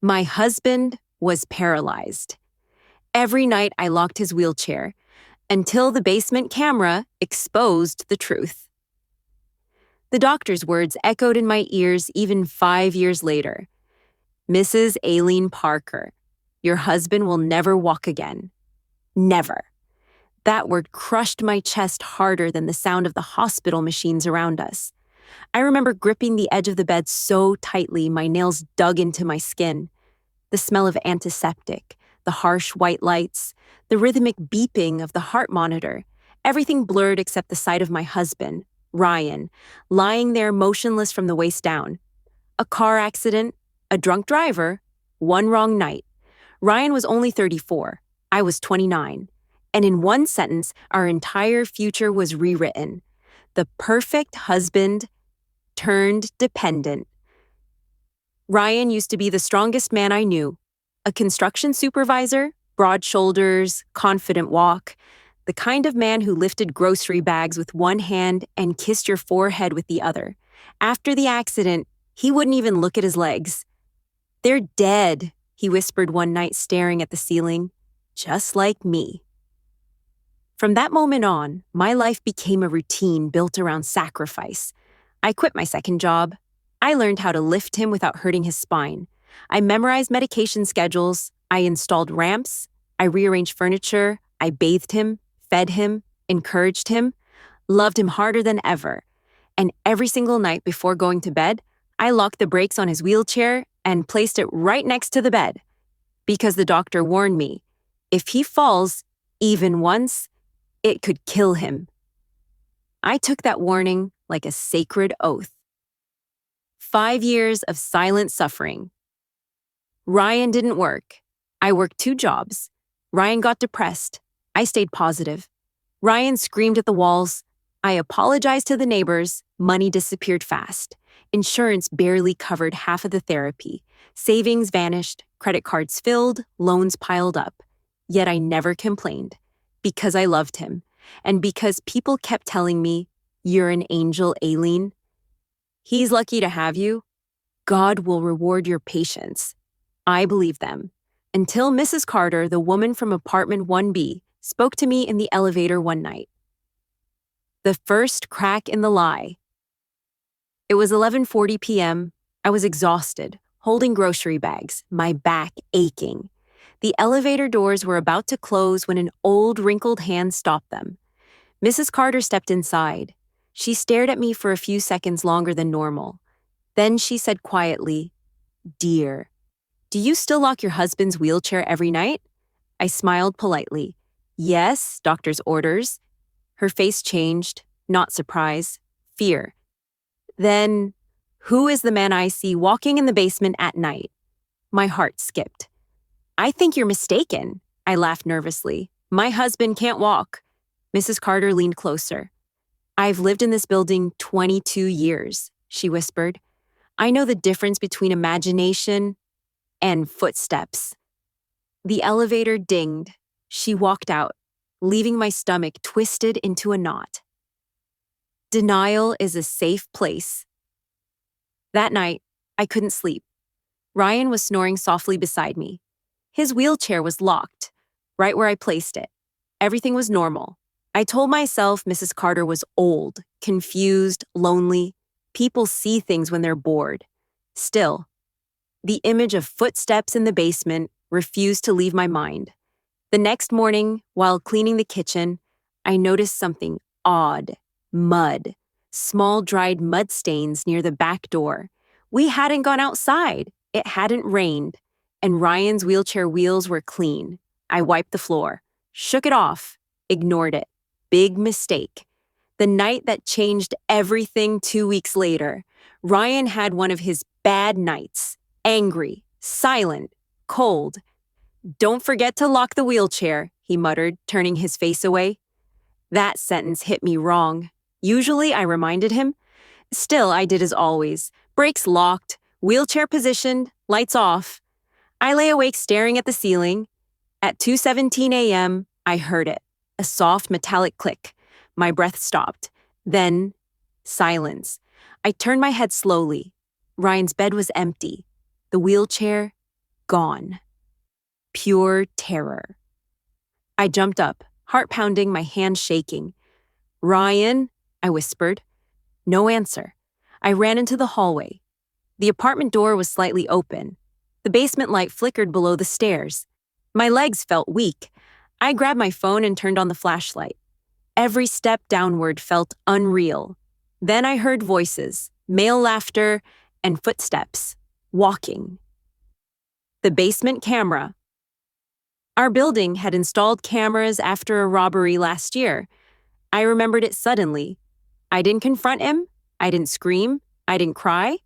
My husband was paralyzed. Every night I locked his wheelchair until the basement camera exposed the truth. The doctor's words echoed in my ears even 5 years later. Mrs. Aileen Parker, your husband will never walk again. Never. That word crushed my chest harder than the sound of the hospital machines around us. I remember gripping the edge of the bed so tightly my nails dug into my skin. The smell of antiseptic, the harsh white lights, the rhythmic beeping of the heart monitor, everything blurred except the sight of my husband, Ryan, lying there motionless from the waist down. A car accident, a drunk driver, one wrong night. Ryan was only 34. I was 29. And in one sentence, our entire future was rewritten. The perfect husband turned dependent. Ryan used to be the strongest man I knew. A construction supervisor, broad shoulders, confident walk, the kind of man who lifted grocery bags with one hand and kissed your forehead with the other. After the accident, he wouldn't even look at his legs. "They're dead," he whispered one night staring at the ceiling, "just like me." From that moment on, my life became a routine built around sacrifice. I quit my second job. I learned how to lift him without hurting his spine. I memorized medication schedules. I installed ramps. I rearranged furniture. I bathed him, fed him, encouraged him, loved him harder than ever. And every single night before going to bed, I locked the brakes on his wheelchair and placed it right next to the bed. Because the doctor warned me, if he falls, even once, it could kill him. I took that warning like a sacred oath. 5 years of silent suffering. Ryan didn't work. I worked 2 jobs. Ryan got depressed. I stayed positive. Ryan screamed at the walls. I apologized to the neighbors. Money disappeared fast. Insurance barely covered half of the therapy. Savings vanished. Credit cards filled. Loans piled up. Yet I never complained. Because I loved him. And because people kept telling me, "You're an angel, Aileen. He's lucky to have you. God will reward your patience." I believed them. Until Mrs. Carter, the woman from apartment 1B, spoke to me in the elevator one night. The first crack in the lie. It was 11:40 p.m. I was exhausted, holding grocery bags, my back aching. The elevator doors were about to close when an old, wrinkled hand stopped them. Mrs. Carter stepped inside. She stared at me for a few seconds longer than normal. Then she said quietly, "Dear, do you still lock your husband's wheelchair every night?" I smiled politely. "Yes, doctor's orders." Her face changed, not surprise, fear. "Then, who is the man I see walking in the basement at night?" My heart skipped. "I think you're mistaken," I laughed nervously. "My husband can't walk." Mrs. Carter leaned closer. "I've lived in this building 22 years, she whispered. "I know the difference between imagination and footsteps." The elevator dinged. She walked out, leaving my stomach twisted into a knot. Denial is a safe place. That night, I couldn't sleep. Ryan was snoring softly beside me. His wheelchair was locked, right where I placed it. Everything was normal. I told myself Mrs. Carter was old, confused, lonely. People see things when they're bored. Still, the image of footsteps in the basement refused to leave my mind. The next morning, while cleaning the kitchen, I noticed something odd. Mud. Small dried mud stains near the back door. We hadn't gone outside. It hadn't rained. And Ryan's wheelchair wheels were clean. I wiped the floor, shook it off, ignored it. Big mistake. The night that changed everything 2 weeks later, Ryan had one of his bad nights. Angry, silent, cold. "Don't forget to lock the wheelchair," he muttered, turning his face away. That sentence hit me wrong. Usually I reminded him. Still, I did as always. Brakes locked, wheelchair positioned, lights off. I lay awake staring at the ceiling. At 2:17 a.m., I heard it. A soft metallic click. My breath stopped. Then, silence. I turned my head slowly. Ryan's bed was empty. The wheelchair, Gone. Pure terror. I jumped up, heart pounding, my hands shaking. "Ryan," I whispered. No answer. I ran into the hallway. The apartment door was slightly open. The basement light flickered below the stairs. My legs felt weak. I grabbed my phone and turned on the flashlight. Every step downward felt unreal. Then I heard voices, male laughter, and footsteps. Walking. The basement camera. Our building had installed cameras after a robbery last year. I remembered it suddenly. I didn't confront him. I didn't scream. I didn't cry.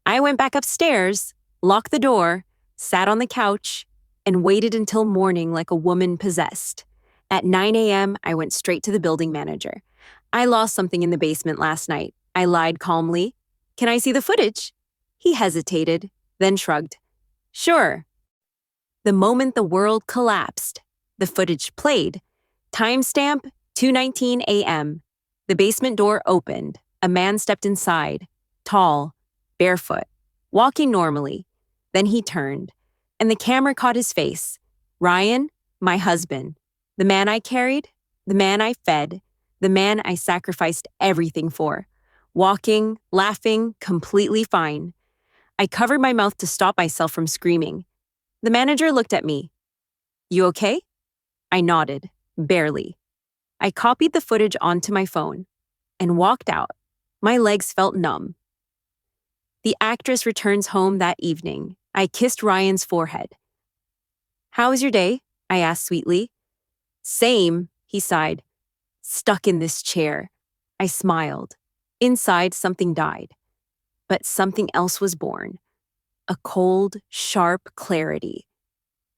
I went back upstairs, locked the door, sat on the couch, and waited until morning like a woman possessed. At 9 a.m., I went straight to the building manager. "I lost something in the basement last night," I lied calmly. "Can I see the footage?" He hesitated, then shrugged. "Sure." The moment the world collapsed, the footage played. Timestamp 2:19 a.m. The basement door opened. A man stepped inside, tall, barefoot, walking normally. Then he turned, and the camera caught his face. Ryan, my husband, the man I carried, the man I fed, the man I sacrificed everything for. Walking, laughing, completely fine. I covered my mouth to stop myself from screaming. The manager looked at me. "You okay?" I nodded, barely. I copied the footage onto my phone and walked out. My legs felt numb. The actress returns home that evening. I kissed Ryan's forehead. "How was your day?" I asked sweetly. "Same," he sighed. "Stuck in this chair." I smiled. Inside, something died. But something else was born. A cold, sharp clarity.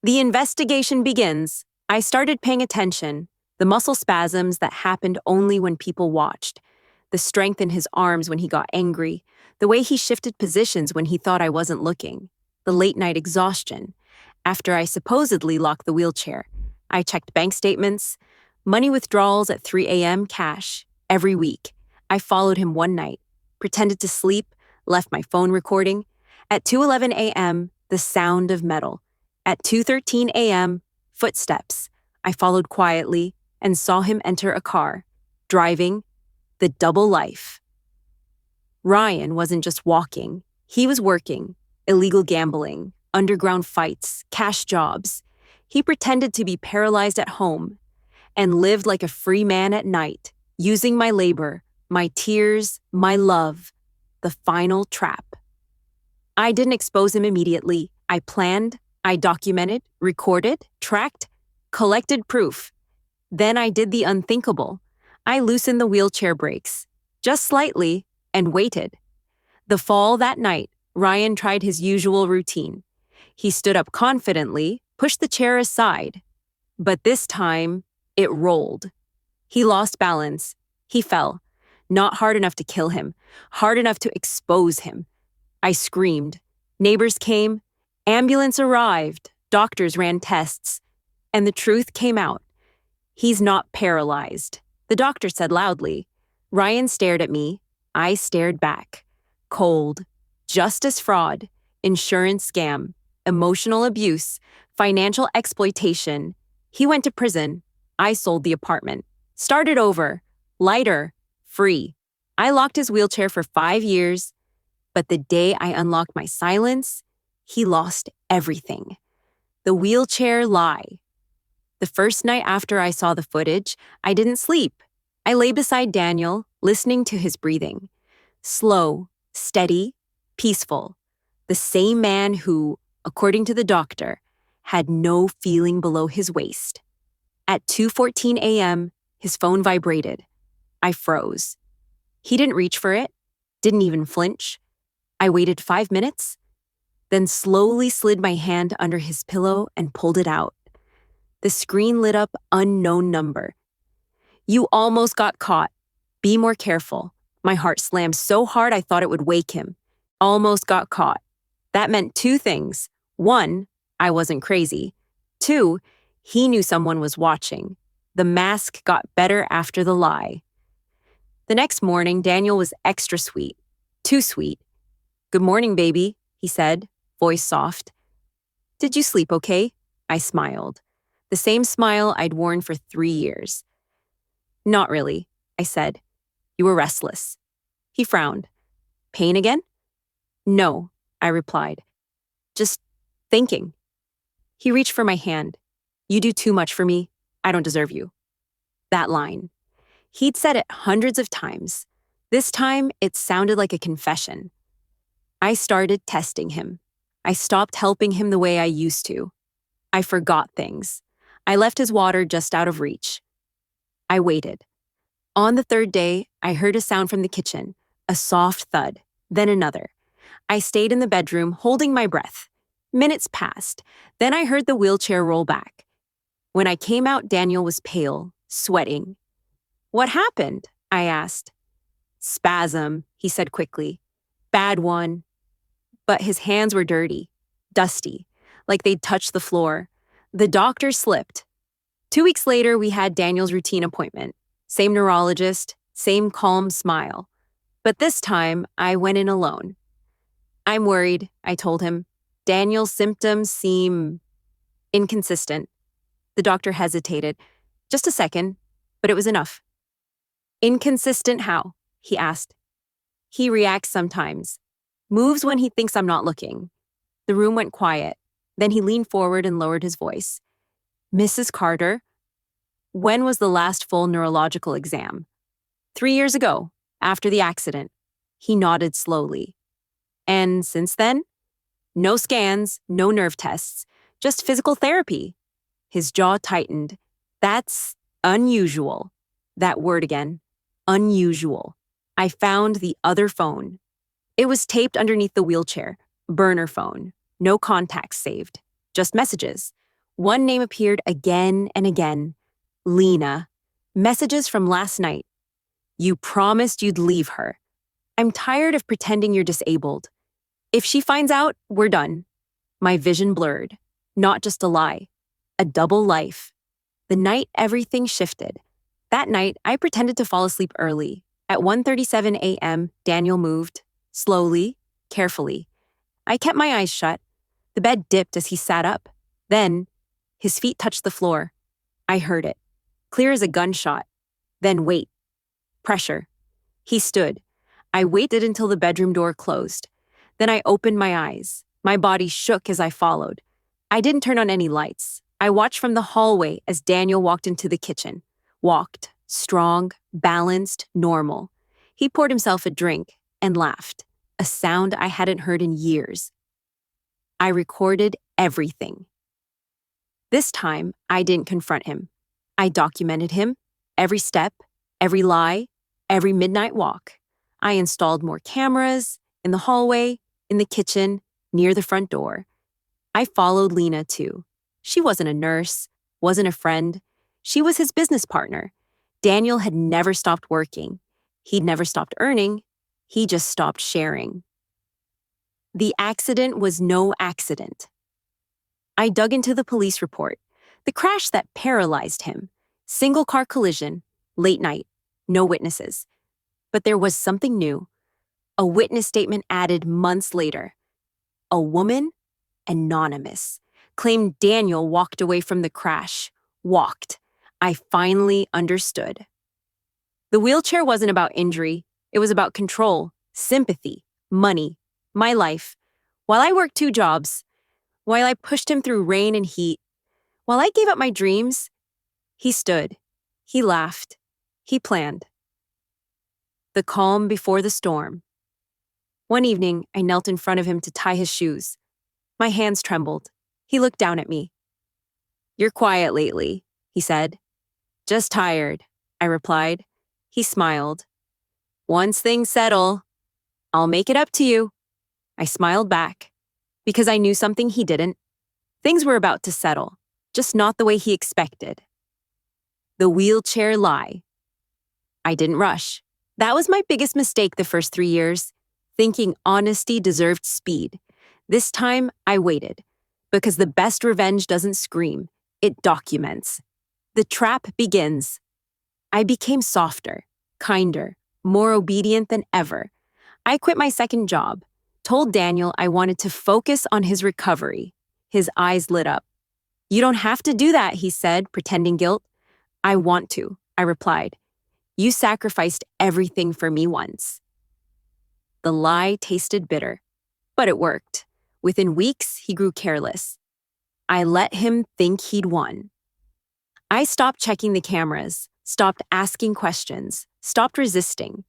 The investigation begins. I started paying attention. The muscle spasms that happened only when people watched. The strength in his arms when he got angry. The way he shifted positions when he thought I wasn't looking. The late-night exhaustion. After I supposedly locked the wheelchair, I checked bank statements. Money withdrawals at 3 a.m. cash. Every week. I followed him one night. Pretended to sleep. Left my phone recording. At 2:11 a.m., the sound of metal. At 2:13 a.m., footsteps. I followed quietly and saw him enter a car. Driving. The double life. Ryan wasn't just walking. He was working. Illegal gambling, underground fights, cash jobs. He pretended to be paralyzed at home and lived like a free man at night, using my labor, my tears, my love. The final trap. I didn't expose him immediately. I planned, I documented, recorded, tracked, collected proof. Then I did the unthinkable. I loosened the wheelchair brakes, just slightly, and waited. The fall that night, Ryan tried his usual routine. He stood up confidently, pushed the chair aside. But this time, it rolled. He lost balance. He fell. Not hard enough to kill him, hard enough to expose him. I screamed. Neighbors came. Ambulance arrived. Doctors ran tests. And the truth came out. He's not paralyzed, the doctor said loudly. Ryan stared at me. I stared back. Cold. Justice fraud. Insurance scam. Emotional abuse. Financial exploitation. He went to prison. I sold the apartment. Started over. Lighter. Free. I locked his wheelchair for 5 years. But the day I unlocked my silence, he lost everything. The wheelchair lie. The first night after I saw the footage, I didn't sleep. I lay beside Daniel, listening to his breathing. Slow, steady, peaceful. The same man who, according to the doctor, had no feeling below his waist. At 2:14 a.m., his phone vibrated. I froze. He didn't reach for it, didn't even flinch. I waited 5 minutes, then slowly slid my hand under his pillow and pulled it out. The screen lit up unknown number. "You almost got caught. Be more careful." My heart slammed so hard I thought it would wake him. Almost got caught. That meant 2 things. 1, I wasn't crazy. 2, he knew someone was watching. The mask got better after the lie. The next morning, Daniel was extra sweet. Too sweet. "Good morning, baby," he said, voice soft. Did you sleep okay? I smiled. The same smile I'd worn for 3 years. Not really, I said. You were restless. He frowned. Pain again? No, I replied. Just thinking. He reached for my hand. You do too much for me. I don't deserve you. That line. He'd said it hundreds of times. This time, it sounded like a confession. I started testing him. I stopped helping him the way I used to. I forgot things. I left his water just out of reach. I waited. On the third day, I heard a sound from the kitchen, a soft thud, then another. I stayed in the bedroom, holding my breath. Minutes passed. Then I heard the wheelchair roll back. When I came out, Daniel was pale, sweating. What happened? I asked. Spasm, he said quickly. Bad one. But his hands were dirty, dusty, like they'd touched the floor. The doctor slipped. 2 weeks later, we had Daniel's routine appointment. Same neurologist, same calm smile. But this time, I went in alone. I'm worried, I told him. Daniel's symptoms seem inconsistent. The doctor hesitated. Just a second, but it was enough. Inconsistent how? He asked. He reacts sometimes. Moves when he thinks I'm not looking. The room went quiet. Then he leaned forward and lowered his voice. Mrs. Carter, when was the last full neurological exam? 3 years ago, after the accident. He nodded slowly. And since then? No scans, no nerve tests, just physical therapy. His jaw tightened. That's unusual. That word again. Unusual. I found the other phone. It was taped underneath the wheelchair. Burner phone. No contacts saved. Just messages. One name appeared again and again. Lena. Messages from last night. You promised you'd leave her. I'm tired of pretending you're disabled. If she finds out, we're done. My vision blurred. Not just a lie. A double life. The night everything shifted. That night, I pretended to fall asleep early. At 1:37 a.m., Daniel moved. Slowly, carefully. I kept my eyes shut. The bed dipped as he sat up. Then, his feet touched the floor. I heard it. Clear as a gunshot. Then wait. Pressure. He stood. I waited until the bedroom door closed. Then I opened my eyes. My body shook as I followed. I didn't turn on any lights. I watched from the hallway as Daniel walked into the kitchen. Walked. Strong, balanced, normal. He poured himself a drink and laughed. A sound I hadn't heard in years. I recorded everything. This time, I didn't confront him. I documented him. Every step, every lie, every midnight walk. I installed more cameras in the hallway, in the kitchen, near the front door. I followed Lena too. She wasn't a nurse, wasn't a friend. She was his business partner. Daniel had never stopped working. He'd never stopped earning. He just stopped sharing. The accident was no accident. I dug into the police report. The crash that paralyzed him. Single car collision, late night, no witnesses. But there was something new. A witness statement added months later. A woman, anonymous, claimed Daniel walked away from the crash. Walked. I finally understood. The wheelchair wasn't about injury. It was about control, sympathy, money, my life. While I worked 2 jobs, while I pushed him through rain and heat, while I gave up my dreams, he stood. He laughed. He planned. The calm before the storm. One evening, I knelt in front of him to tie his shoes. My hands trembled. He looked down at me. You're quiet lately, he said. Just tired, I replied. He smiled. Once things settle, I'll make it up to you. I smiled back, because I knew something he didn't. Things were about to settle, just not the way he expected. The wheelchair lie. I didn't rush. That was my biggest mistake the first 3 years, thinking honesty deserved speed. This time, I waited, because the best revenge doesn't scream, it documents. The trap begins. I became softer, kinder, more obedient than ever. I quit my second job, told Daniel I wanted to focus on his recovery. His eyes lit up. "You don't have to do that," he said, pretending guilt. "I want to," I replied. "You sacrificed everything for me once." The lie tasted bitter, but it worked. Within weeks, he grew careless. I let him think he'd won. I stopped checking the cameras, stopped asking questions, stopped resisting.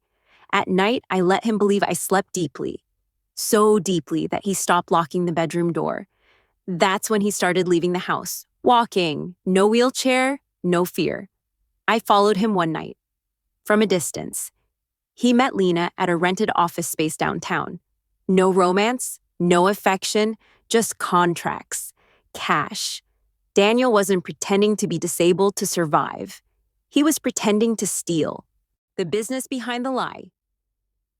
At night, I let him believe I slept deeply, so deeply that he stopped locking the bedroom door. That's when he started leaving the house, walking, no wheelchair, no fear. I followed him one night, from a distance. He met Lena at a rented office space downtown. No romance, no affection, just contracts, cash. Daniel wasn't pretending to be disabled to survive. He was pretending to steal. The business behind the lie.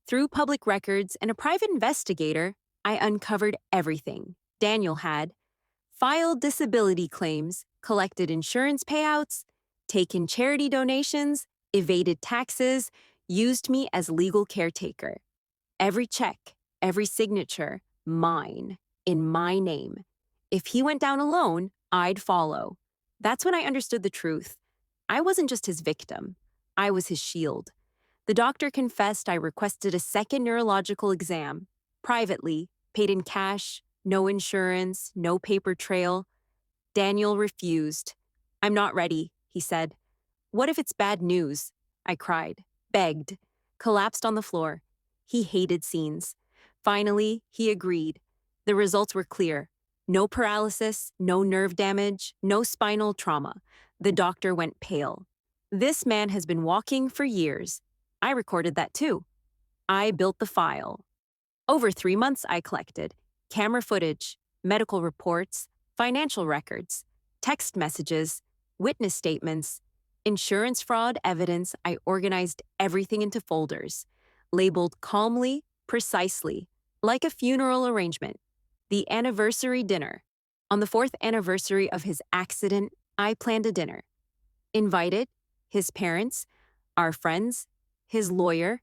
Through public records and a private investigator, I uncovered everything. Daniel had filed disability claims, collected insurance payouts, taken charity donations, evaded taxes, used me as legal caretaker. Every check, every signature, mine, in my name. If he went down alone, I'd follow. That's when I understood the truth. I wasn't just his victim. I was his shield. The doctor confessed I requested a second neurological exam, privately, paid in cash, no insurance, no paper trail. Daniel refused. "I'm not ready," he said. "What if it's bad news?" I cried, begged, collapsed on the floor. He hated scenes. Finally, he agreed. The results were clear. No paralysis, no nerve damage, no spinal trauma. The doctor went pale. "This man has been walking for years." I recorded that too. I built the file. Over 3 months, I collected camera footage, medical reports, financial records, text messages, witness statements, insurance fraud evidence. I organized everything into folders, labeled calmly, precisely, like a funeral arrangement. The anniversary dinner. On the 4th anniversary of his accident, I planned a dinner. Invited his parents, our friends, his lawyer,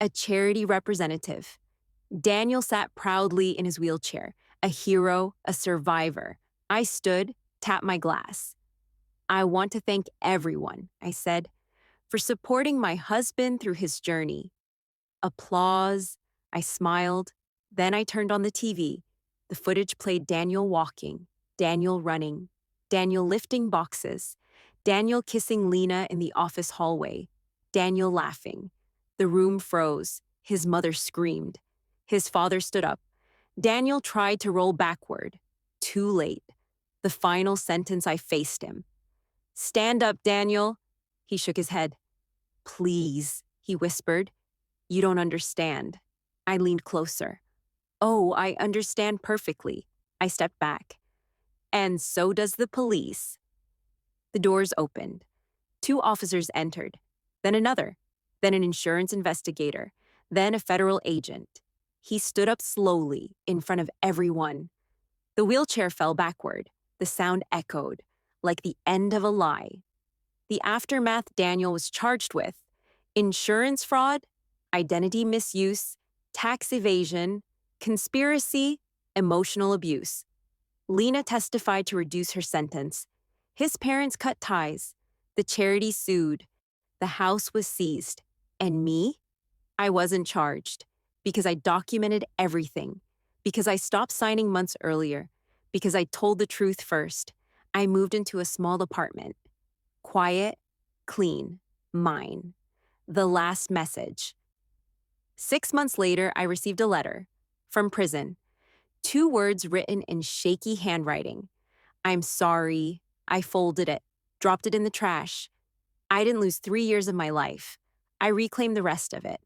a charity representative. Daniel sat proudly in his wheelchair, a hero, a survivor. I stood, tapped my glass. "I want to thank everyone," I said, "for supporting my husband through his journey." Applause. I smiled. Then I turned on the TV. The footage played Daniel walking, Daniel running, Daniel lifting boxes, Daniel kissing Lena in the office hallway, Daniel laughing. The room froze. His mother screamed. His father stood up. Daniel tried to roll backward. Too late. The final sentence, I faced him. "Stand up, Daniel." He shook his head. "Please," he whispered. "You don't understand." I leaned closer. "Oh, I understand perfectly." I stepped back. "And so does the police." The doors opened. 2 officers entered, then another, then an insurance investigator, then a federal agent. He stood up slowly in front of everyone. The wheelchair fell backward. The sound echoed, like the end of a lie. The aftermath Daniel was charged with: insurance fraud, identity misuse, tax evasion, conspiracy, emotional abuse. Lena testified to reduce her sentence. His parents cut ties. The charity sued. The house was seized. And me? I wasn't charged because I documented everything, because I stopped signing months earlier, because I told the truth first. I moved into a small apartment. Quiet, clean, mine. The last message. 6 months later, I received a letter from prison. 2 words written in shaky handwriting. "I'm sorry." I folded it, dropped it in the trash. I didn't lose 3 years of my life. I reclaimed the rest of it.